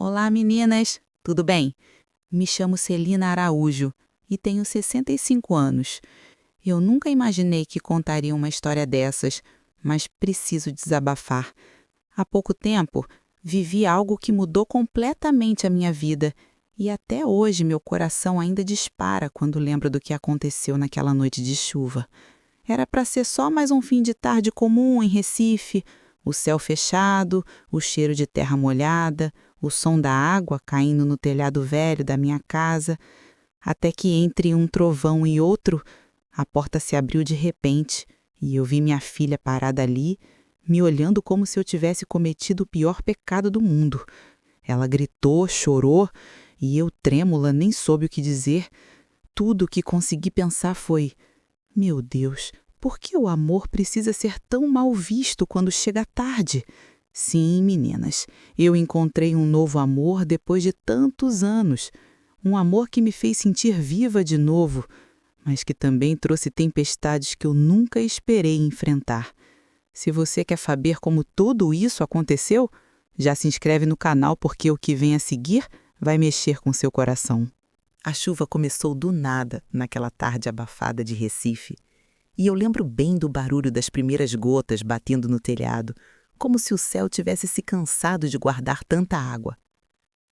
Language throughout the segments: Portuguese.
Olá, meninas, tudo bem? Me chamo Celina Araújo e tenho 65 anos. Eu nunca imaginei que contaria uma história dessas, mas preciso desabafar. Há pouco tempo, vivi algo que mudou completamente a minha vida e até hoje meu coração ainda dispara quando lembro do que aconteceu naquela noite de chuva. Era para ser só mais um fim de tarde comum em Recife, o céu fechado, o cheiro de terra molhada, o som da água caindo no telhado velho da minha casa, até que entre um trovão e outro, a porta se abriu de repente e eu vi minha filha parada ali, me olhando como se eu tivesse cometido o pior pecado do mundo. Ela gritou, chorou e eu, trêmula, nem soube o que dizer. Tudo o que consegui pensar foi: meu Deus, por que o amor precisa ser tão mal visto quando chega tarde? Sim, meninas, eu encontrei um novo amor depois de tantos anos. Um amor que me fez sentir viva de novo, mas que também trouxe tempestades que eu nunca esperei enfrentar. Se você quer saber como tudo isso aconteceu, já se inscreve no canal porque o que vem a seguir vai mexer com seu coração. A chuva começou do nada naquela tarde abafada de Recife. E eu lembro bem do barulho das primeiras gotas batendo no telhado, como se o céu tivesse se cansado de guardar tanta água.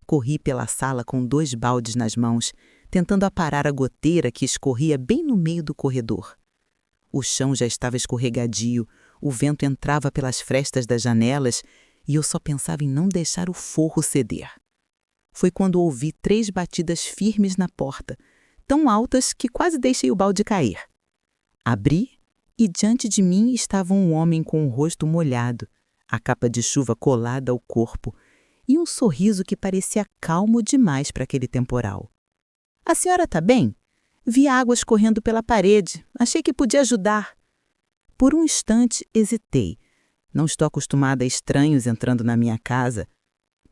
Corri pela sala com 2 baldes nas mãos, tentando aparar a goteira que escorria bem no meio do corredor. O chão já estava escorregadio, o vento entrava pelas frestas das janelas e eu só pensava em não deixar o forro ceder. Foi quando ouvi 3 batidas firmes na porta, tão altas que quase deixei o balde cair. Abri e diante de mim estava um homem com o rosto molhado, a capa de chuva colada ao corpo e um sorriso que parecia calmo demais para aquele temporal. "A senhora está bem? Vi água escorrendo pela parede. Achei que podia ajudar." Por um instante hesitei. Não estou acostumada a estranhos entrando na minha casa,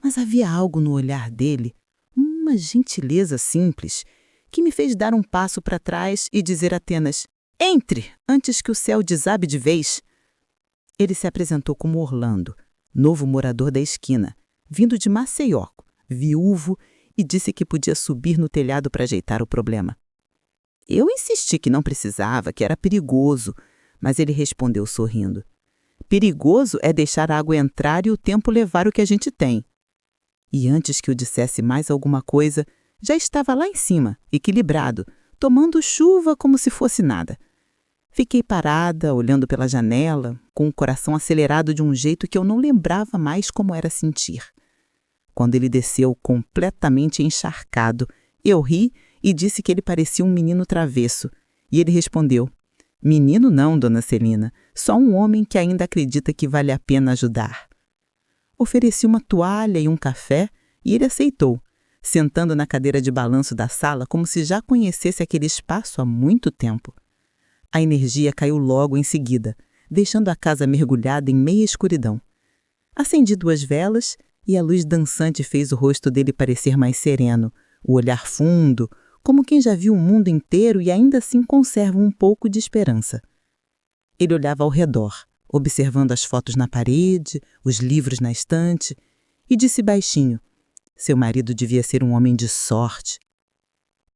mas havia algo no olhar dele, uma gentileza simples, que me fez dar um passo para trás e dizer apenas: "Entre, antes que o céu desabe de vez." Ele se apresentou como Orlando, novo morador da esquina, vindo de Maceió, viúvo, e disse que podia subir no telhado para ajeitar o problema. Eu insisti que não precisava, que era perigoso, mas ele respondeu sorrindo: "Perigoso é deixar a água entrar e o tempo levar o que a gente tem." E antes que eu dissesse mais alguma coisa, já estava lá em cima, equilibrado, tomando chuva como se fosse nada. Fiquei parada, olhando pela janela, com o coração acelerado de um jeito que eu não lembrava mais como era sentir. Quando ele desceu completamente encharcado, eu ri e disse que ele parecia um menino travesso. E ele respondeu: "Menino não, dona Celina, só um homem que ainda acredita que vale a pena ajudar." Ofereci uma toalha e um café e ele aceitou, sentando na cadeira de balanço da sala como se já conhecesse aquele espaço há muito tempo. A energia caiu logo em seguida, deixando a casa mergulhada em meia escuridão. Acendi 2 velas e a luz dançante fez o rosto dele parecer mais sereno, o olhar fundo, como quem já viu o mundo inteiro e ainda assim conserva um pouco de esperança. Ele olhava ao redor, observando as fotos na parede, os livros na estante, e disse baixinho: "Seu marido devia ser um homem de sorte."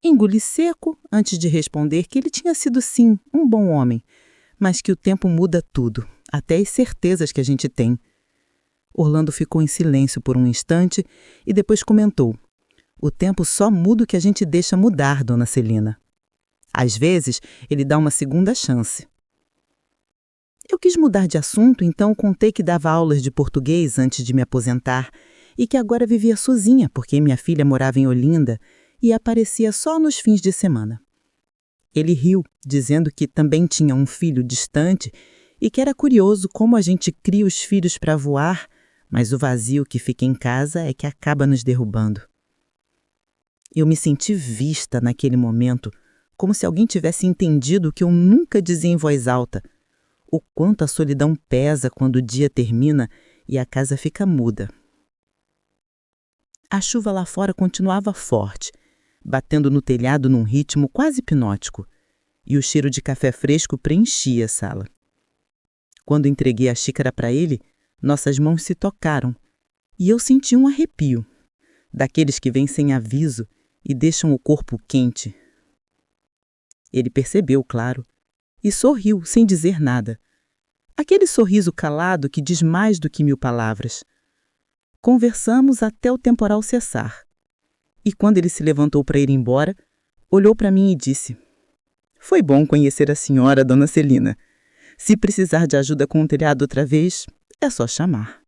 Engoli seco antes de responder que ele tinha sido sim um bom homem, mas que o tempo muda tudo, até as certezas que a gente tem. Orlando ficou em silêncio por um instante e depois comentou: "O tempo só muda o que a gente deixa mudar, dona Celina. Às vezes, ele dá uma segunda chance." Eu quis mudar de assunto, então contei que dava aulas de português antes de me aposentar e que agora vivia sozinha porque minha filha morava em Olinda e aparecia só nos fins de semana. Ele riu, dizendo que também tinha um filho distante e que era curioso como a gente cria os filhos para voar, mas o vazio que fica em casa é que acaba nos derrubando. Eu me senti vista naquele momento, como se alguém tivesse entendido o que eu nunca dizia em voz alta: o quanto a solidão pesa quando o dia termina e a casa fica muda. A chuva lá fora continuava forte, batendo no telhado num ritmo quase hipnótico, e o cheiro de café fresco preenchia a sala. Quando entreguei a xícara para ele, nossas mãos se tocaram, e eu senti um arrepio. daqueles que vêm sem aviso e deixam o corpo quente. Ele percebeu, claro, e sorriu sem dizer nada. Aquele sorriso calado que diz mais do que 1000 palavras. Conversamos até o temporal cessar. E quando ele se levantou para ir embora, olhou para mim e disse: "Foi bom conhecer a senhora, dona Celina. Se precisar de ajuda com o telhado outra vez, é só chamar."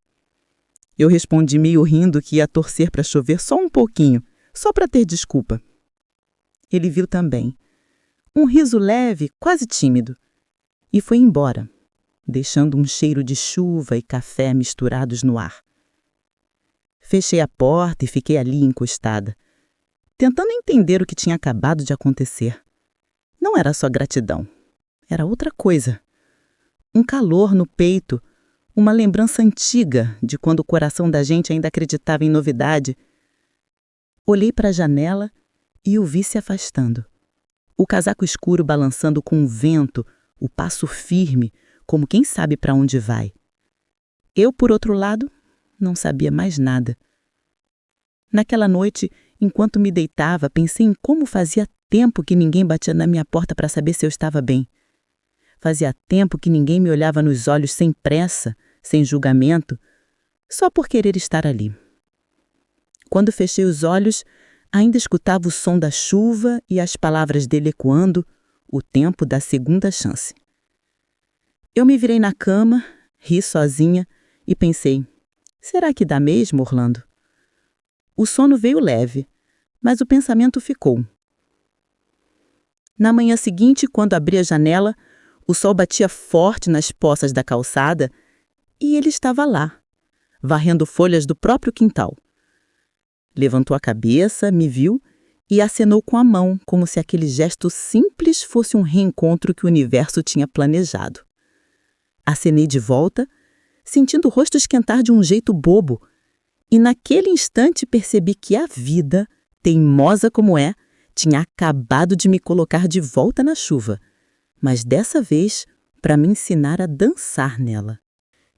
Eu respondi meio rindo que ia torcer para chover só um pouquinho, só para ter desculpa. Ele viu também. Um riso leve, quase tímido. E foi embora, deixando um cheiro de chuva e café misturados no ar. Fechei a porta e fiquei ali encostada, tentando entender o que tinha acabado de acontecer. Não era só gratidão, era outra coisa. Um calor no peito, uma lembrança antiga de quando o coração da gente ainda acreditava em novidade. Olhei para a janela e o vi se afastando. O casaco escuro balançando com o vento, o passo firme, como quem sabe para onde vai. Eu, por outro lado, não sabia mais nada. Naquela noite, enquanto me deitava, pensei em como fazia tempo que ninguém batia na minha porta para saber se eu estava bem. Fazia tempo que ninguém me olhava nos olhos sem pressa, sem julgamento, só por querer estar ali. Quando fechei os olhos, ainda escutava o som da chuva e as palavras dele ecoando, o tempo da segunda chance. Eu me virei na cama, ri sozinha e pensei: será que dá mesmo, Orlando? O sono veio leve, mas o pensamento ficou. Na manhã seguinte, quando abri a janela, o sol batia forte nas poças da calçada e ele estava lá, varrendo folhas do próprio quintal. Levantou a cabeça, me viu e acenou com a mão, como se aquele gesto simples fosse um reencontro que o universo tinha planejado. Acenei de volta, sentindo o rosto esquentar de um jeito bobo, e naquele instante percebi que a vida, teimosa como é, tinha acabado de me colocar de volta na chuva, mas dessa vez para me ensinar a dançar nela.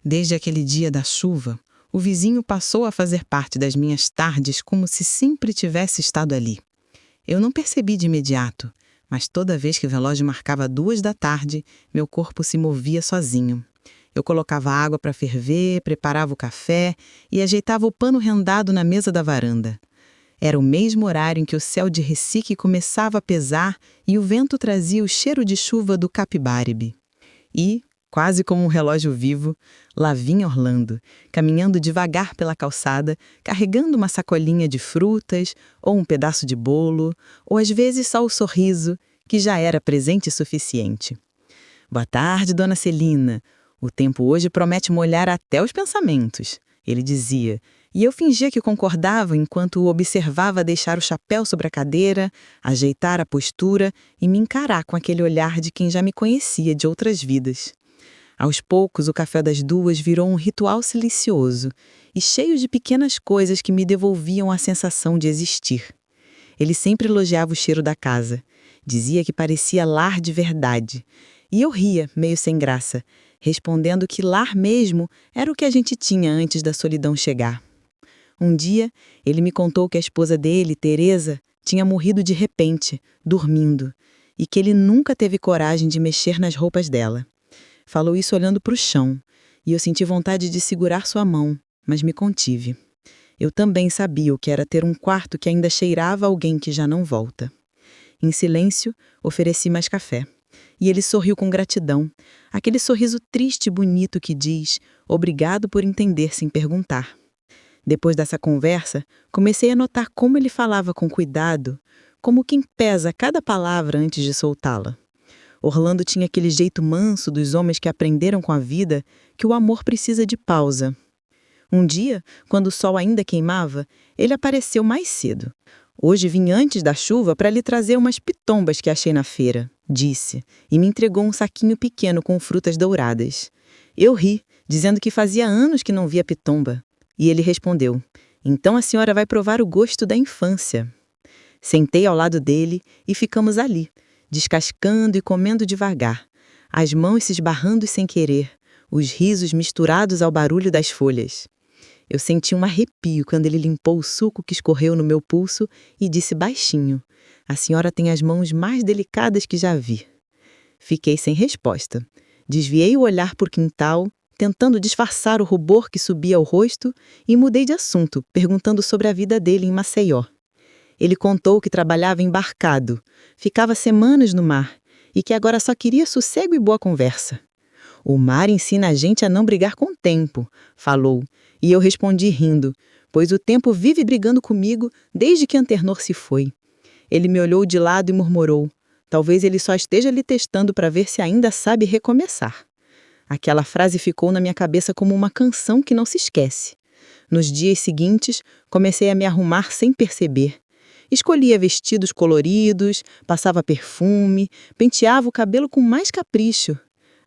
Desde aquele dia da chuva, o vizinho passou a fazer parte das minhas tardes como se sempre tivesse estado ali. Eu não percebi de imediato, mas toda vez que o relógio marcava 2 da tarde, meu corpo se movia sozinho. Eu colocava água para ferver, preparava o café e ajeitava o pano rendado na mesa da varanda. Era o mesmo horário em que o céu de Recife começava a pesar e o vento trazia o cheiro de chuva do Capibaribe. E, quase como um relógio vivo, lá vinha Orlando, caminhando devagar pela calçada, carregando uma sacolinha de frutas, ou um pedaço de bolo, ou às vezes só o sorriso, que já era presente suficiente. "Boa tarde, dona Celina. O tempo hoje promete molhar até os pensamentos", ele dizia, e eu fingia que concordava enquanto o observava deixar o chapéu sobre a cadeira, ajeitar a postura e me encarar com aquele olhar de quem já me conhecia de outras vidas. Aos poucos, o café das 2 virou um ritual silencioso e cheio de pequenas coisas que me devolviam a sensação de existir. Ele sempre elogiava o cheiro da casa, dizia que parecia lar de verdade, e eu ria, meio sem graça, respondendo que lar mesmo era o que a gente tinha antes da solidão chegar. Um dia, ele me contou que a esposa dele, Teresa, tinha morrido de repente, dormindo, e que ele nunca teve coragem de mexer nas roupas dela. Falou isso olhando para o chão, e eu senti vontade de segurar sua mão, mas me contive. Eu também sabia o que era ter um quarto que ainda cheirava a alguém que já não volta. Em silêncio, ofereci mais café. E ele sorriu com gratidão, aquele sorriso triste e bonito que diz obrigado por entender sem perguntar. Depois dessa conversa, comecei a notar como ele falava com cuidado, como quem pesa cada palavra antes de soltá-la. Orlando tinha aquele jeito manso dos homens que aprenderam com a vida que o amor precisa de pausa. Um dia, quando o sol ainda queimava, ele apareceu mais cedo. "Hoje vim antes da chuva para lhe trazer umas pitombas que achei na feira", disse, e me entregou um saquinho pequeno com frutas douradas. Eu ri, dizendo que fazia anos que não via pitomba. E ele respondeu: "Então a senhora vai provar o gosto da infância." Sentei ao lado dele e ficamos ali, descascando e comendo devagar, as mãos se esbarrando sem querer, os risos misturados ao barulho das folhas. Eu senti um arrepio quando ele limpou o suco que escorreu no meu pulso e disse baixinho: "A senhora tem as mãos mais delicadas que já vi." Fiquei sem resposta. Desviei o olhar por quintal, tentando disfarçar o rubor que subia ao rosto, e mudei de assunto, perguntando sobre a vida dele em Maceió. Ele contou que trabalhava embarcado, ficava semanas no mar e que agora só queria sossego e boa conversa. "O mar ensina a gente a não brigar com o tempo", falou, e eu respondi rindo, pois o tempo vive brigando comigo desde que Antenor se foi. Ele me olhou de lado e murmurou: "Talvez ele só esteja lhe testando para ver se ainda sabe recomeçar." Aquela frase ficou na minha cabeça como uma canção que não se esquece. Nos dias seguintes, comecei a me arrumar sem perceber. Escolhia vestidos coloridos, passava perfume, penteava o cabelo com mais capricho.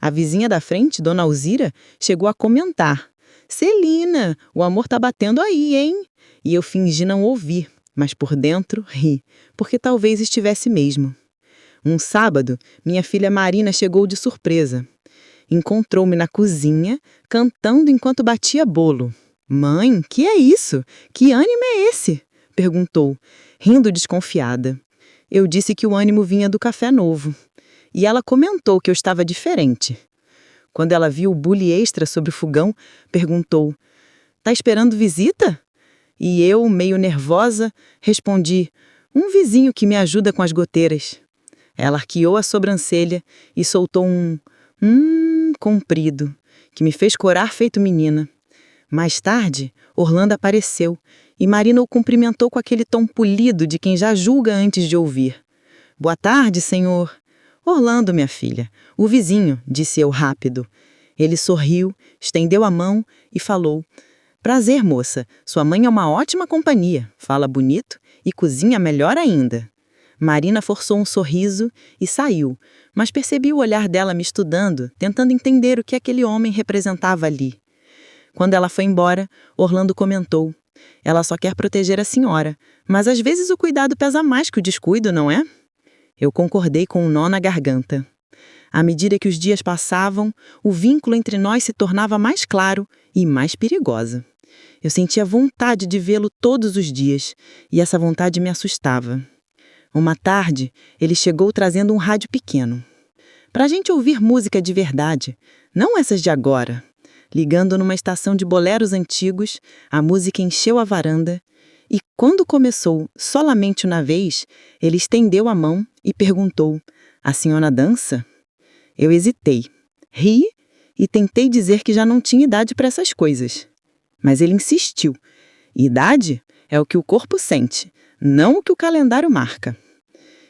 A vizinha da frente, Dona Alzira, chegou a comentar: "Celina, o amor tá batendo aí, hein?" E eu fingi não ouvir, mas por dentro ri, porque talvez estivesse mesmo. Um sábado, minha filha Marina chegou de surpresa. Encontrou-me na cozinha, cantando enquanto batia bolo. "Mãe, que é isso? Que ânimo é esse?" perguntou, rindo desconfiada. Eu disse que o ânimo vinha do café novo. E ela comentou que eu estava diferente. Quando ela viu o bule extra sobre o fogão, perguntou: "Tá esperando visita?" E eu, meio nervosa, respondi: "Um vizinho que me ajuda com as goteiras." Ela arqueou a sobrancelha e soltou um comprido, que me fez corar feito menina. Mais tarde, Orlando apareceu e Marina o cumprimentou com aquele tom polido de quem já julga antes de ouvir. "Boa tarde, senhor." "Orlando, minha filha, o vizinho", disse eu rápido. Ele sorriu, estendeu a mão e falou: "Prazer, moça, sua mãe é uma ótima companhia, fala bonito e cozinha melhor ainda." Marina forçou um sorriso e saiu, mas percebi o olhar dela me estudando, tentando entender o que aquele homem representava ali. Quando ela foi embora, Orlando comentou: "Ela só quer proteger a senhora, mas às vezes o cuidado pesa mais que o descuido, não é?" Eu concordei com um nó na garganta. À medida que os dias passavam, o vínculo entre nós se tornava mais claro e mais perigoso. Eu sentia vontade de vê-lo todos os dias, e essa vontade me assustava. Uma tarde, ele chegou trazendo um rádio pequeno. Para a gente ouvir música de verdade, não essas de agora. Ligando numa estação de boleros antigos, a música encheu a varanda e, quando começou Solamente uma Vez, ele estendeu a mão e perguntou: "A senhora dança?" Eu hesitei, ri e tentei dizer que já não tinha idade para essas coisas. Mas ele insistiu: "Idade é o que o corpo sente, não o que o calendário marca."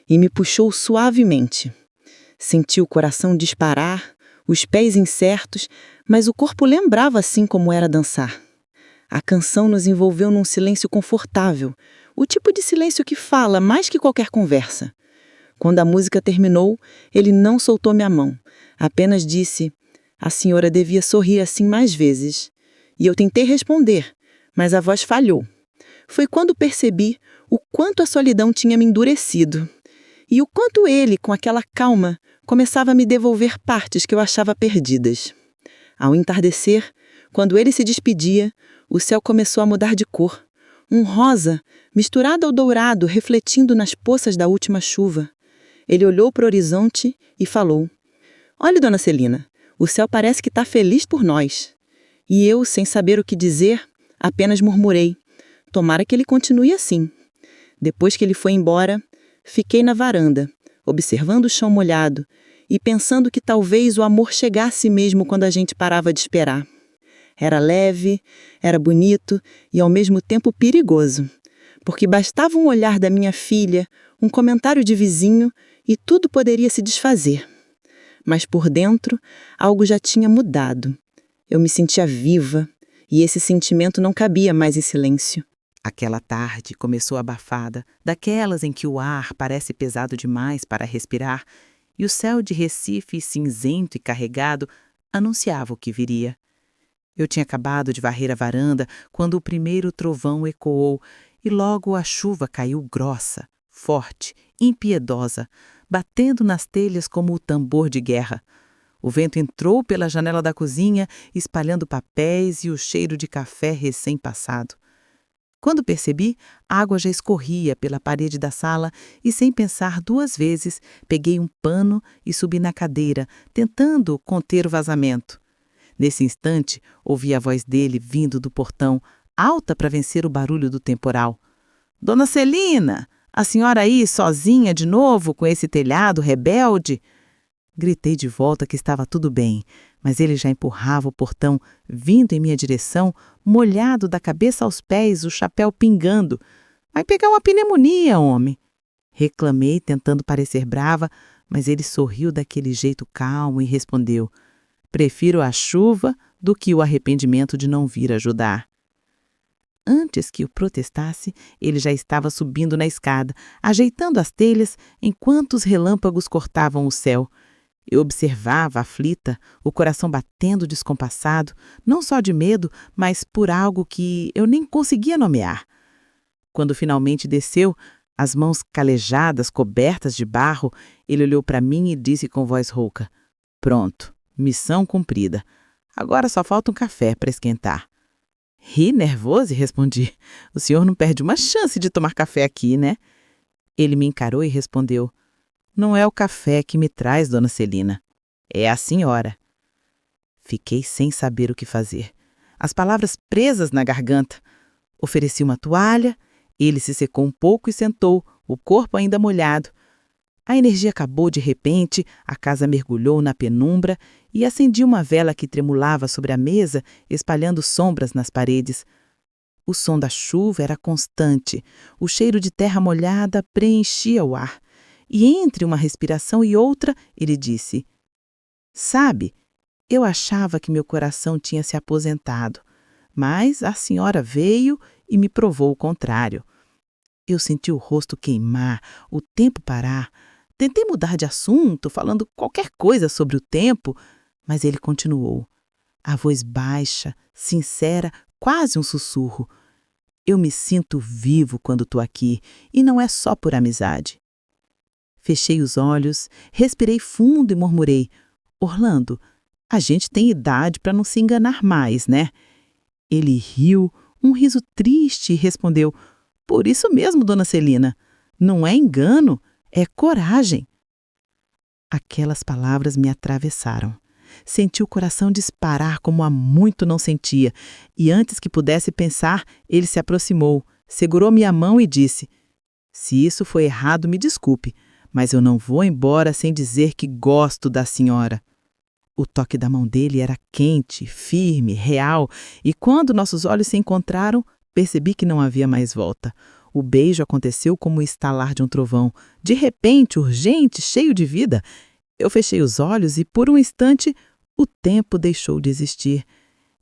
E me puxou suavemente. Senti o coração disparar, os pés incertos, mas o corpo lembrava assim como era dançar. A canção nos envolveu num silêncio confortável, o tipo de silêncio que fala mais que qualquer conversa. Quando a música terminou, ele não soltou minha mão, apenas disse: "A senhora devia sorrir assim mais vezes." E eu tentei responder, mas a voz falhou. Foi quando percebi o quanto a solidão tinha me endurecido. E o quanto ele, com aquela calma, começava a me devolver partes que eu achava perdidas. Ao entardecer, quando ele se despedia, o céu começou a mudar de cor. Um rosa, misturado ao dourado, refletindo nas poças da última chuva. Ele olhou para o horizonte e falou: "Olhe, dona Celina, o céu parece que está feliz por nós." E eu, sem saber o que dizer, apenas murmurei: "Tomara que ele continue assim." Depois que ele foi embora, fiquei na varanda, observando o chão molhado e pensando que talvez o amor chegasse mesmo quando a gente parava de esperar. Era leve, era bonito e ao mesmo tempo perigoso, porque bastava um olhar da minha filha, um comentário de vizinho e tudo poderia se desfazer. Mas por dentro, algo já tinha mudado. Eu me sentia viva e esse sentimento não cabia mais em silêncio. Aquela tarde começou abafada, daquelas em que o ar parece pesado demais para respirar, e o céu de Recife, cinzento e carregado, anunciava o que viria. Eu tinha acabado de varrer a varanda quando o primeiro trovão ecoou, e logo a chuva caiu grossa, forte, impiedosa, batendo nas telhas como o tambor de guerra. O vento entrou pela janela da cozinha, espalhando papéis e o cheiro de café recém-passado. Quando percebi, a água já escorria pela parede da sala e, sem pensar duas vezes, peguei um pano e subi na cadeira, tentando conter o vazamento. Nesse instante, ouvi a voz dele vindo do portão, alta para vencer o barulho do temporal. "Dona Celina, a senhora aí sozinha de novo com esse telhado rebelde?" Gritei de volta que estava tudo bem, mas ele já empurrava o portão, vindo em minha direção, molhado da cabeça aos pés, o chapéu pingando. "Vai pegar uma pneumonia, homem!" Reclamei, tentando parecer brava, mas ele sorriu daquele jeito calmo e respondeu: "Prefiro a chuva do que o arrependimento de não vir ajudar." Antes que eu protestasse, ele já estava subindo na escada, ajeitando as telhas enquanto os relâmpagos cortavam o céu. Eu observava, aflita, o coração batendo descompassado, não só de medo, mas por algo que eu nem conseguia nomear. Quando finalmente desceu, as mãos calejadas, cobertas de barro, ele olhou para mim e disse com voz rouca: "Pronto, missão cumprida. Agora só falta um café para esquentar." Ri nervoso e respondi: "O senhor não perde uma chance de tomar café aqui, né?" Ele me encarou e respondeu: "Não é o café que me traz, dona Celina. É a senhora." Fiquei sem saber o que fazer. As palavras presas na garganta. Ofereci uma toalha, ele se secou um pouco e sentou, o corpo ainda molhado. A energia acabou de repente, a casa mergulhou na penumbra e acendi uma vela que tremulava sobre a mesa, espalhando sombras nas paredes. O som da chuva era constante, o cheiro de terra molhada preenchia o ar. E entre uma respiração e outra, ele disse: "Sabe, eu achava que meu coração tinha se aposentado, mas a senhora veio e me provou o contrário." Eu senti o rosto queimar, o tempo parar. Tentei mudar de assunto, falando qualquer coisa sobre o tempo, mas ele continuou. A voz baixa, sincera, quase um sussurro: "Eu me sinto vivo quando estou aqui, e não é só por amizade." Fechei os olhos, respirei fundo e murmurei: "Orlando, a gente tem idade para não se enganar mais, né?" Ele riu, um riso triste, e respondeu: "Por isso mesmo, dona Celina. Não é engano, é coragem." Aquelas palavras me atravessaram. Senti o coração disparar como há muito não sentia, e antes que pudesse pensar, ele se aproximou, segurou minha mão e disse: "Se isso foi errado, me desculpe, mas eu não vou embora sem dizer que gosto da senhora." O toque da mão dele era quente, firme, real, e quando nossos olhos se encontraram, percebi que não havia mais volta. O beijo aconteceu como o estalar de um trovão, de repente, urgente, cheio de vida. Eu fechei os olhos e, por um instante, o tempo deixou de existir.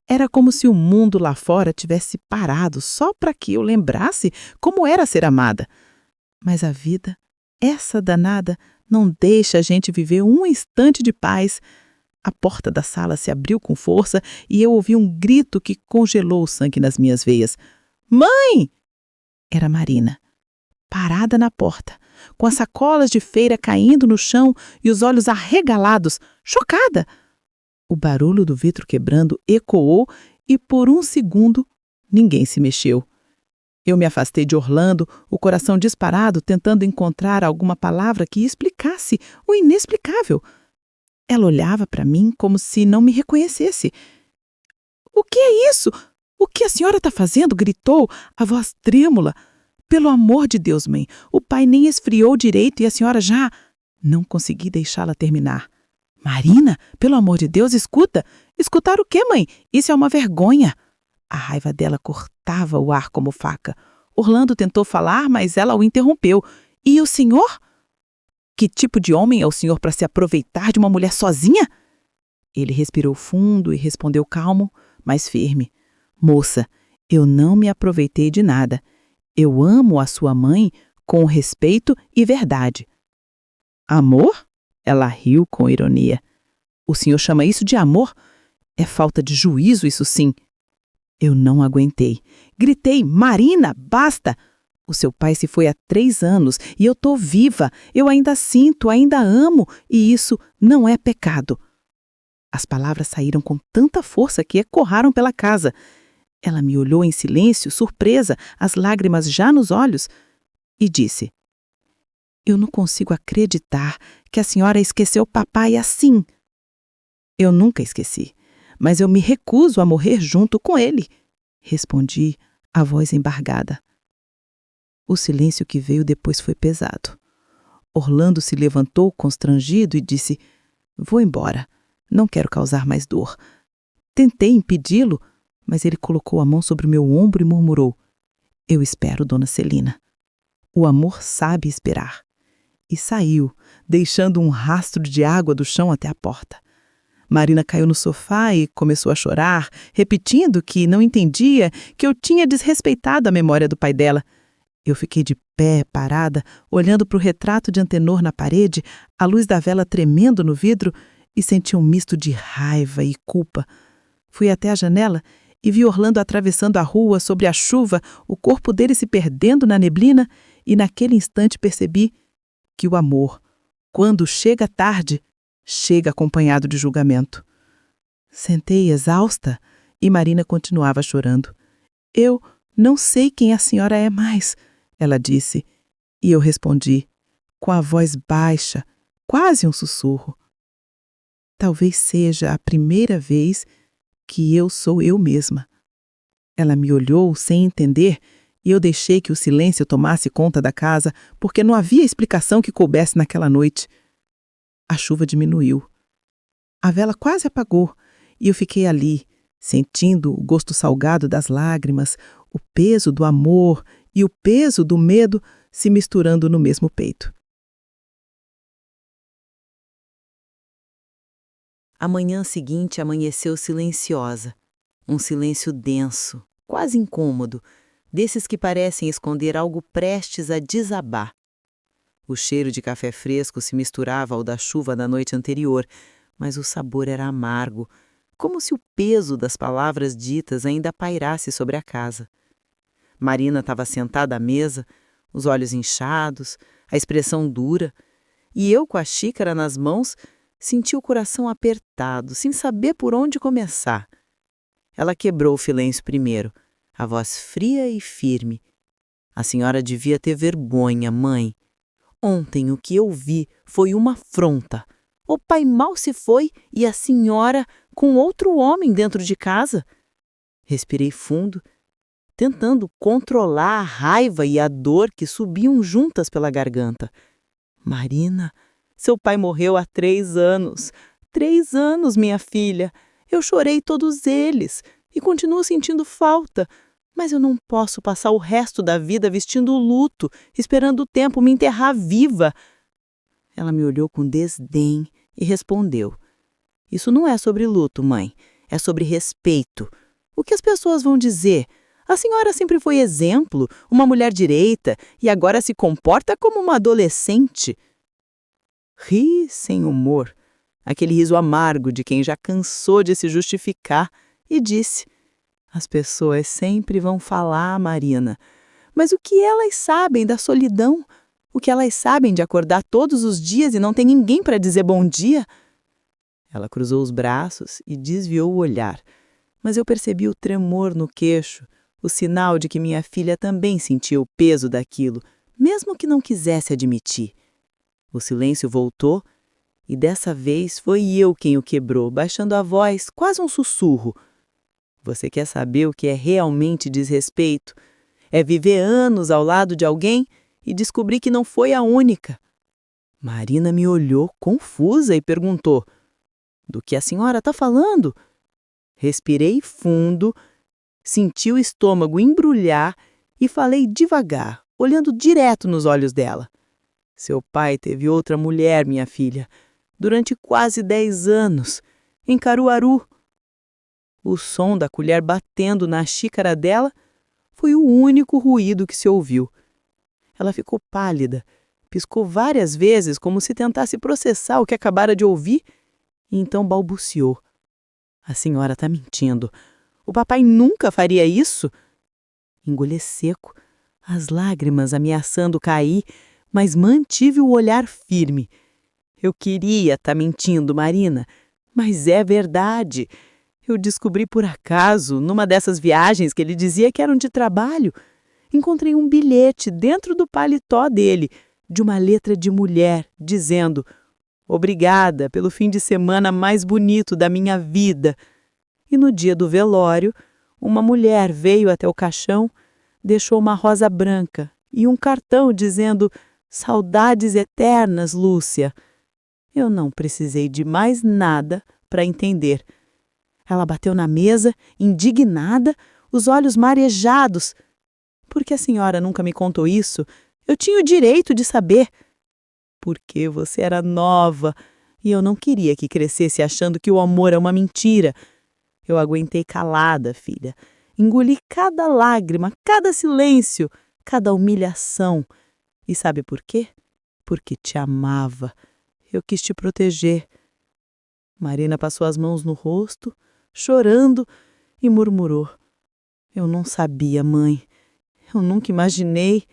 Era como se o mundo lá fora tivesse parado só para que eu lembrasse como era ser amada. Mas a vida, essa danada, não deixa a gente viver um instante de paz. A porta da sala se abriu com força e eu ouvi um grito que congelou o sangue nas minhas veias. "Mãe!" Era Marina, parada na porta, com as sacolas de feira caindo no chão e os olhos arregalados, chocada. O barulho do vidro quebrando ecoou e, por um segundo, ninguém se mexeu. Eu me afastei de Orlando, o coração disparado, tentando encontrar alguma palavra que explicasse o inexplicável. Ela olhava para mim como se não me reconhecesse. "O que é isso? O que a senhora está fazendo?" gritou, a voz trêmula. "Pelo amor de Deus, mãe, o pai nem esfriou direito e a senhora já..." Não consegui deixá-la terminar. "Marina, pelo amor de Deus, escuta!" "Escutar o quê, mãe? Isso é uma vergonha!" A raiva dela cortava o ar como faca. Orlando tentou falar, mas ela o interrompeu. "E o senhor? Que tipo de homem é o senhor para se aproveitar de uma mulher sozinha?" Ele respirou fundo e respondeu calmo, mas firme: "Moça, eu não me aproveitei de nada. Eu amo a sua mãe com respeito e verdade." "Amor?" Ela riu com ironia. "O senhor chama isso de amor? É falta de juízo, isso sim." Eu não aguentei. Gritei: "Marina, basta! O seu pai se foi há 3 anos e eu estou viva. Eu ainda sinto, ainda amo, e isso não é pecado." As palavras saíram com tanta força que ecoaram pela casa. Ela me olhou em silêncio, surpresa, as lágrimas já nos olhos, e disse: "Eu não consigo acreditar que a senhora esqueceu papai assim." "Eu nunca esqueci, mas eu me recuso a morrer junto com ele", respondi, a voz embargada. O silêncio que veio depois foi pesado. Orlando se levantou constrangido e disse: "Vou embora. Não quero causar mais dor." Tentei impedi-lo, mas ele colocou a mão sobre o meu ombro e murmurou: "Eu espero, dona Celina. O amor sabe esperar." E saiu, deixando um rastro de água do chão até a porta. Marina caiu no sofá e começou a chorar, repetindo que não entendia, que eu tinha desrespeitado a memória do pai dela. Eu fiquei de pé, parada, olhando para o retrato de Antenor na parede, a luz da vela tremendo no vidro, e senti um misto de raiva e culpa. Fui até a janela e vi Orlando atravessando a rua sobre a chuva, o corpo dele se perdendo na neblina, e naquele instante percebi que o amor, quando chega tarde, chega acompanhado de julgamento. Sentei exausta e Marina continuava chorando. "Eu não sei quem a senhora é mais", ela disse, e eu respondi, com a voz baixa, quase um sussurro: "Talvez seja a primeira vez que eu sou eu mesma." Ela me olhou sem entender e eu deixei que o silêncio tomasse conta da casa, porque não havia explicação que coubesse naquela noite. A chuva diminuiu. A vela quase apagou e eu fiquei ali, sentindo o gosto salgado das lágrimas, o peso do amor e o peso do medo se misturando no mesmo peito. A manhã seguinte amanheceu silenciosa, um silêncio denso, quase incômodo, desses que parecem esconder algo prestes a desabar. O cheiro de café fresco se misturava ao da chuva da noite anterior, mas o sabor era amargo, como se o peso das palavras ditas ainda pairasse sobre a casa. Marina estava sentada à mesa, os olhos inchados, a expressão dura, e eu, com a xícara nas mãos, senti o coração apertado, sem saber por onde começar. Ela quebrou o silêncio primeiro, a voz fria e firme. "A senhora devia ter vergonha, mãe. Ontem o que eu vi foi uma afronta. O pai mal se foi e a senhora com outro homem dentro de casa." Respirei fundo, tentando controlar a raiva e a dor que subiam juntas pela garganta. "Marina, seu pai morreu há 3 anos. 3 anos, minha filha. Eu chorei todos eles e continuo sentindo falta. Mas eu não posso passar o resto da vida vestindo luto, esperando o tempo me enterrar viva." Ela me olhou com desdém e respondeu: "Isso não é sobre luto, mãe. É sobre respeito. O que as pessoas vão dizer? A senhora sempre foi exemplo, uma mulher direita, e agora se comporta como uma adolescente." Ri sem humor, aquele riso amargo de quem já cansou de se justificar, e disse: "As pessoas sempre vão falar, Marina. Mas o que elas sabem da solidão? O que elas sabem de acordar todos os dias e não ter ninguém para dizer bom dia?" Ela cruzou os braços e desviou o olhar, mas eu percebi o tremor no queixo, o sinal de que minha filha também sentia o peso daquilo, mesmo que não quisesse admitir. O silêncio voltou e dessa vez foi eu quem o quebrou, baixando a voz, quase um sussurro. "Você quer saber o que é realmente desrespeito? É viver anos ao lado de alguém e descobrir que não foi a única." Marina me olhou confusa e perguntou: "Do que a senhora está falando?" Respirei fundo, senti o estômago embrulhar e falei devagar, olhando direto nos olhos dela. "Seu pai teve outra mulher, minha filha, durante quase 10 anos, em Caruaru." O som da colher batendo na xícara dela foi o único ruído que se ouviu. Ela ficou pálida, piscou várias vezes como se tentasse processar o que acabara de ouvir, e então balbuciou: "A senhora está mentindo. O papai nunca faria isso." Engoli seco, as lágrimas ameaçando cair, mas mantive o olhar firme. "Eu queria estar mentindo, Marina, Mas é verdade. Eu descobri por acaso, numa dessas viagens que ele dizia que eram de trabalho. Encontrei um bilhete dentro do paletó dele, de uma letra de mulher, dizendo: "Obrigada pelo fim de semana mais bonito da minha vida." E no dia do velório, uma mulher veio até o caixão, deixou uma rosa branca e um cartão dizendo: "Saudades eternas, Lúcia." Eu não precisei de mais nada para entender. Ela bateu na mesa, indignada, os olhos marejados. "Por que a senhora nunca me contou isso? Eu tinha o direito de saber." "Porque você era nova e eu não queria que crescesse achando que o amor é uma mentira." Eu aguentei calada, filha. Engoli cada lágrima, cada silêncio, cada humilhação. E sabe por quê? Porque te amava. Eu quis te proteger. Marina passou as mãos no rosto, chorando, e murmurou: "Eu não sabia, mãe. Eu nunca imaginei."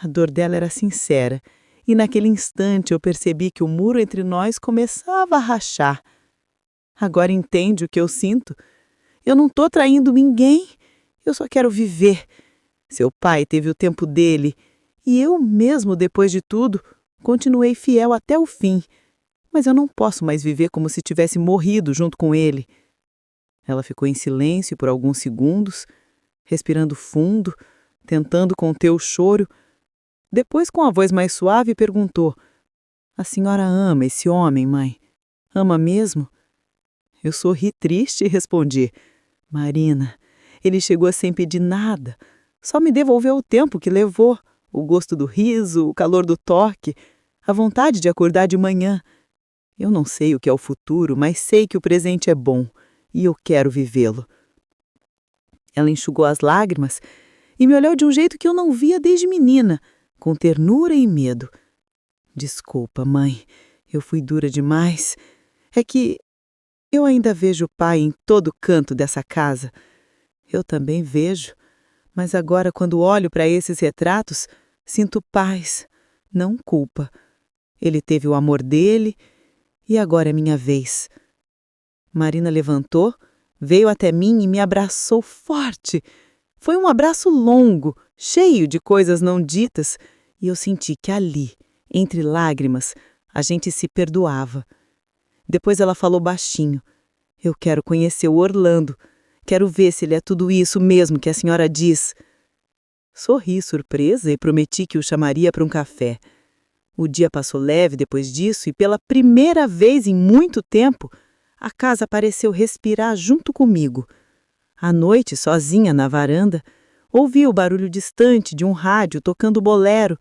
A dor dela era sincera, e naquele instante eu percebi que o muro entre nós começava a rachar. "Agora entende o que eu sinto? Eu não estou traindo ninguém. Eu só quero viver. Seu pai teve o tempo dele, e eu mesmo, depois de tudo, continuei fiel até o fim. Mas eu não posso mais viver como se tivesse morrido junto com ele." Ela ficou em silêncio por alguns segundos, respirando fundo, tentando conter o choro. Depois, com a voz mais suave, perguntou: "A senhora ama esse homem, mãe? Ama mesmo?" Eu sorri triste e respondi: "Marina, ele chegou sem pedir nada. Só me devolveu o tempo que levou, o gosto do riso, o calor do toque, a vontade de acordar de manhã. Eu não sei o que é o futuro, mas sei que o presente é bom e eu quero vivê-lo." Ela enxugou as lágrimas e me olhou de um jeito que eu não via desde menina, com ternura e medo. "Desculpa, mãe, eu fui dura demais. É que eu ainda vejo o pai em todo canto dessa casa." "Eu também vejo, mas agora, quando olho para esses retratos, sinto paz, não culpa. Ele teve o amor dele e agora é minha vez." Marina levantou, veio até mim e me abraçou forte. Foi um abraço longo, cheio de coisas não ditas, e eu senti que ali, entre lágrimas, a gente se perdoava. Depois ela falou baixinho: "Eu quero conhecer o Orlando. Quero ver se ele é tudo isso mesmo que a senhora diz." Sorri surpresa e prometi que o chamaria para um café. O dia passou leve depois disso e, pela primeira vez em muito tempo, a casa pareceu respirar junto comigo. À noite, sozinha na varanda, ouvi o barulho distante de um rádio tocando bolero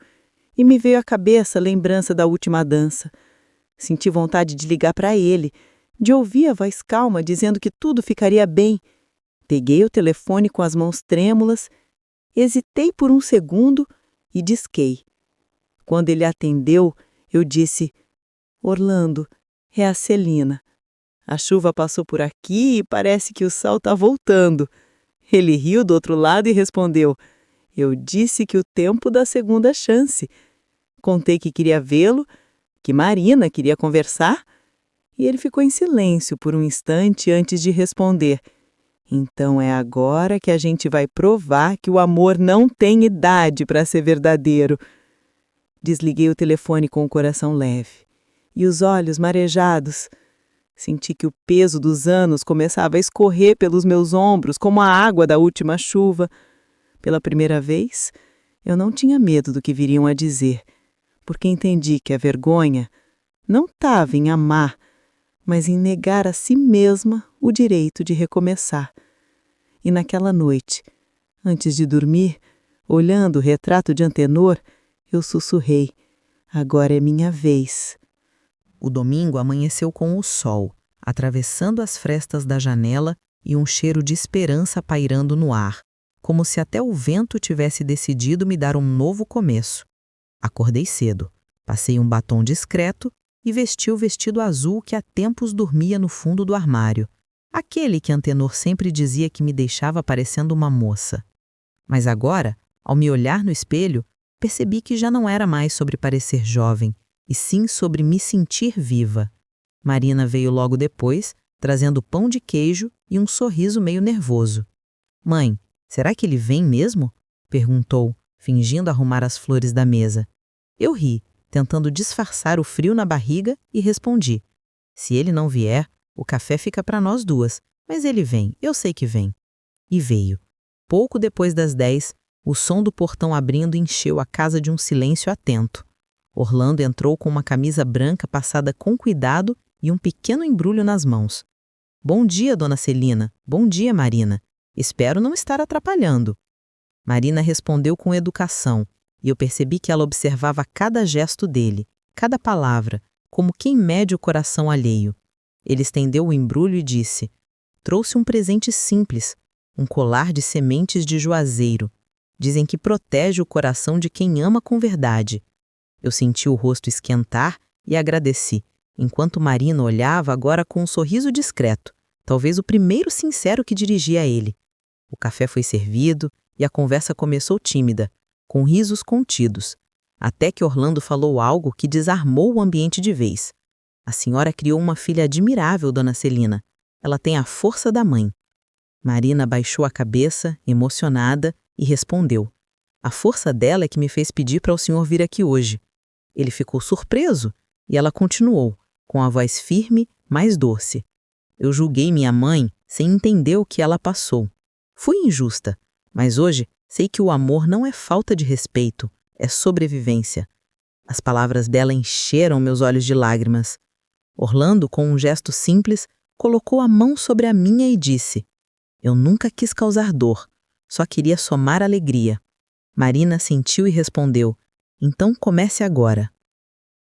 e me veio à cabeça a lembrança da última dança. Senti vontade de ligar para ele, de ouvir a voz calma dizendo que tudo ficaria bem. Peguei o telefone com as mãos trêmulas, hesitei por um segundo e disquei. Quando ele atendeu, eu disse: "Orlando, é a Celina. A chuva passou por aqui e parece que o sol está voltando." Ele riu do outro lado e respondeu: "Eu disse que o tempo dá segunda chance." Contei que queria vê-lo, que Marina queria conversar, e ele ficou em silêncio por um instante antes de responder: "Então é agora que a gente vai provar que o amor não tem idade para ser verdadeiro." Desliguei o telefone com o coração leve e os olhos marejados. Senti que o peso dos anos começava a escorrer pelos meus ombros como a água da última chuva. Pela primeira vez, eu não tinha medo do que viriam a dizer, porque entendi que a vergonha não estava em amar, mas em negar a si mesma o direito de recomeçar. E naquela noite, antes de dormir, olhando o retrato de Antenor, eu sussurrei: "Agora é minha vez." O domingo amanheceu com o sol, atravessando as frestas da janela e um cheiro de esperança pairando no ar, como se até o vento tivesse decidido me dar um novo começo. Acordei cedo, passei um batom discreto e vesti o vestido azul que há tempos dormia no fundo do armário, aquele que Antenor sempre dizia que me deixava parecendo uma moça. Mas agora, ao me olhar no espelho, percebi que já não era mais sobre parecer jovem, e sim sobre me sentir viva. Marina veio logo depois, trazendo pão de queijo e um sorriso meio nervoso. Mãe, será que ele vem mesmo? Perguntou, fingindo arrumar as flores da mesa. Eu ri, tentando disfarçar o frio na barriga, e respondi. Se ele não vier, o café fica para nós duas, mas ele vem, eu sei que vem. E veio. Pouco depois das 10, o som do portão abrindo encheu a casa de um silêncio atento. Orlando entrou com uma camisa branca passada com cuidado e um pequeno embrulho nas mãos. Bom dia, dona Celina. Bom dia, Marina. Espero não estar atrapalhando. Marina respondeu com educação, e eu percebi que ela observava cada gesto dele, cada palavra, como quem mede o coração alheio. Ele estendeu o embrulho e disse: trouxe um presente simples, um colar de sementes de juazeiro. Dizem que protege o coração de quem ama com verdade. Eu senti o rosto esquentar e agradeci, enquanto Marina olhava agora com um sorriso discreto, talvez o primeiro sincero que dirigia a ele. O café foi servido e a conversa começou tímida, com risos contidos, até que Orlando falou algo que desarmou o ambiente de vez. A senhora criou uma filha admirável, dona Celina. Ela tem a força da mãe. Marina baixou a cabeça, emocionada, e respondeu. A força dela é que me fez pedir para o senhor vir aqui hoje. Ele ficou surpreso, e ela continuou, com a voz firme, mas doce. Eu julguei minha mãe sem entender o que ela passou. Fui injusta, mas hoje sei que o amor não é falta de respeito, é sobrevivência. As palavras dela encheram meus olhos de lágrimas. Orlando, com um gesto simples, colocou a mão sobre a minha e disse: eu nunca quis causar dor, só queria somar alegria. Marina sentiu e respondeu: então comece agora.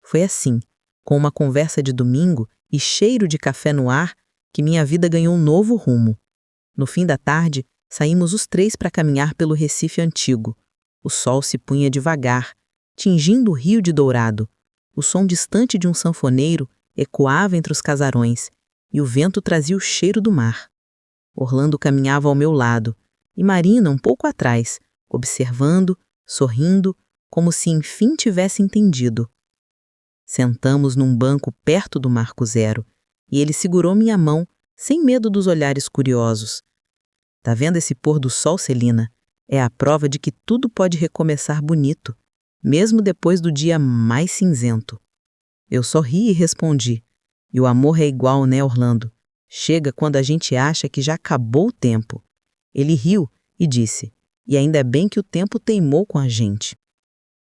Foi assim, com uma conversa de domingo e cheiro de café no ar, que minha vida ganhou um novo rumo. No fim da tarde, saímos os 3 para caminhar pelo Recife antigo. O sol se punha devagar, tingindo o rio de dourado. O som distante de um sanfoneiro ecoava entre os casarões, e o vento trazia o cheiro do mar. Orlando caminhava ao meu lado, e Marina um pouco atrás, observando, sorrindo, como se enfim tivesse entendido. Sentamos num banco perto do Marco Zero, e ele segurou minha mão, sem medo dos olhares curiosos. Tá vendo esse pôr do sol, Celina? É a prova de que tudo pode recomeçar bonito, mesmo depois do dia mais cinzento. Eu sorri e respondi: e o amor é igual, né, Orlando? Chega quando a gente acha que já acabou o tempo. Ele riu e disse: e ainda é bem que o tempo teimou com a gente.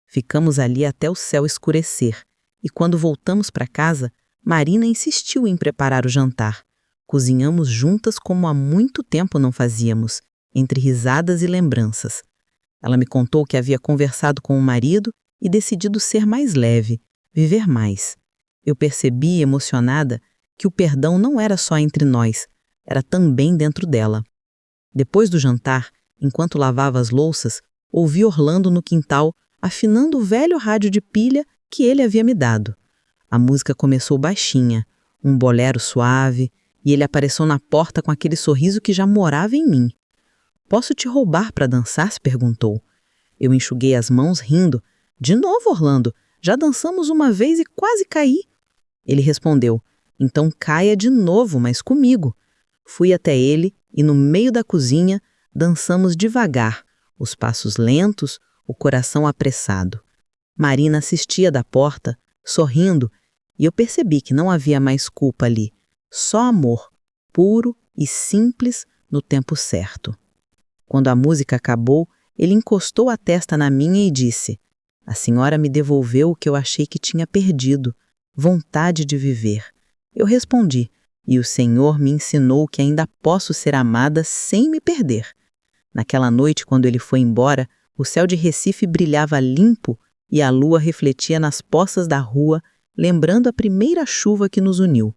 Ficamos ali até o céu escurecer, e quando voltamos para casa, Marina insistiu em preparar o jantar. Cozinhamos juntas como há muito tempo não fazíamos, entre risadas e lembranças. Ela me contou que havia conversado com o marido e decidido ser mais leve, viver mais. Eu percebi, emocionada, que o perdão não era só entre nós, era também dentro dela. Depois do jantar, enquanto lavava as louças, ouvi Orlando no quintal afinando o velho rádio de pilha que ele havia me dado. A música começou baixinha, um bolero suave, e ele apareceu na porta com aquele sorriso que já morava em mim. Posso te roubar para dançar? Se perguntou. Eu enxuguei as mãos rindo. De novo, Orlando, já dançamos uma vez e quase caí. Ele respondeu: então caia de novo, mas comigo. Fui até ele e no meio da cozinha dançamos devagar, os passos lentos, o coração apressado. Marina assistia da porta, sorrindo, e eu percebi que não havia mais culpa ali, só amor, puro e simples no tempo certo. Quando a música acabou, ele encostou a testa na minha e disse: a senhora me devolveu o que eu achei que tinha perdido, vontade de viver. Eu respondi: e o Senhor me ensinou que ainda posso ser amada sem me perder. Naquela noite, quando ele foi embora, o céu de Recife brilhava limpo e a lua refletia nas poças da rua, lembrando a primeira chuva que nos uniu.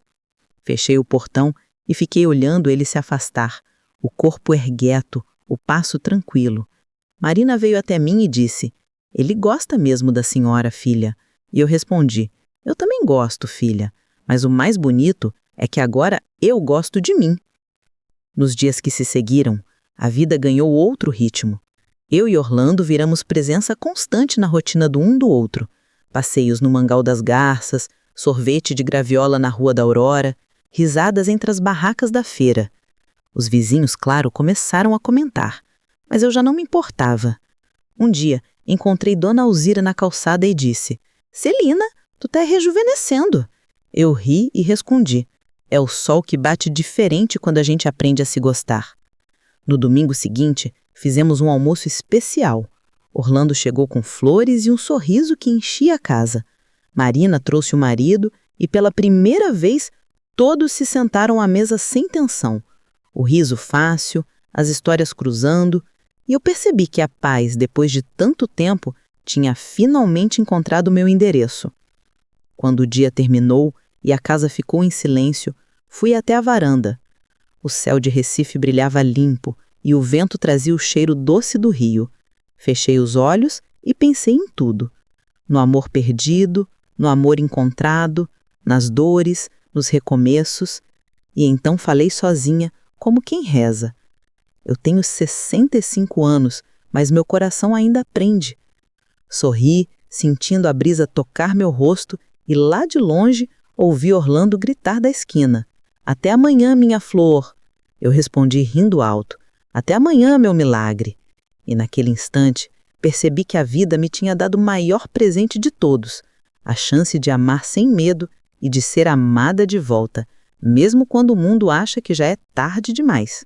Fechei o portão e fiquei olhando ele se afastar, o corpo ergueto, o passo tranquilo. Marina veio até mim e disse: ele gosta mesmo da senhora, filha. E eu respondi: eu também gosto, filha, mas o mais bonito é que agora eu gosto de mim. Nos dias que se seguiram, a vida ganhou outro ritmo. Eu e Orlando viramos presença constante na rotina do um do outro. Passeios no Mangal das Garças, sorvete de graviola na Rua da Aurora, risadas entre as barracas da feira. Os vizinhos, claro, começaram a comentar, mas eu já não me importava. Um dia, encontrei Dona Alzira na calçada e disse: "Celina, tu tá rejuvenescendo." Eu ri e respondi: "É o sol que bate diferente quando a gente aprende a se gostar." No domingo seguinte, fizemos um almoço especial. Orlando chegou com flores e um sorriso que enchia a casa. Marina trouxe o marido e, pela primeira vez, todos se sentaram à mesa sem tensão. O riso fácil, as histórias cruzando, e eu percebi que a paz, depois de tanto tempo, tinha finalmente encontrado meu endereço. Quando o dia terminou e a casa ficou em silêncio, fui até a varanda. O céu de Recife brilhava limpo e o vento trazia o cheiro doce do rio. Fechei os olhos e pensei em tudo. No amor perdido, no amor encontrado, nas dores, nos recomeços. E então falei sozinha, como quem reza. Eu tenho 65 anos, mas meu coração ainda prende. Sorri, sentindo a brisa tocar meu rosto e lá de longe ouvi Orlando gritar da esquina: "Até amanhã, minha flor." Eu respondi rindo alto: "Até amanhã, meu milagre." E naquele instante percebi que a vida me tinha dado o maior presente de todos, a chance de amar sem medo e de ser amada de volta, mesmo quando o mundo acha que já é tarde demais.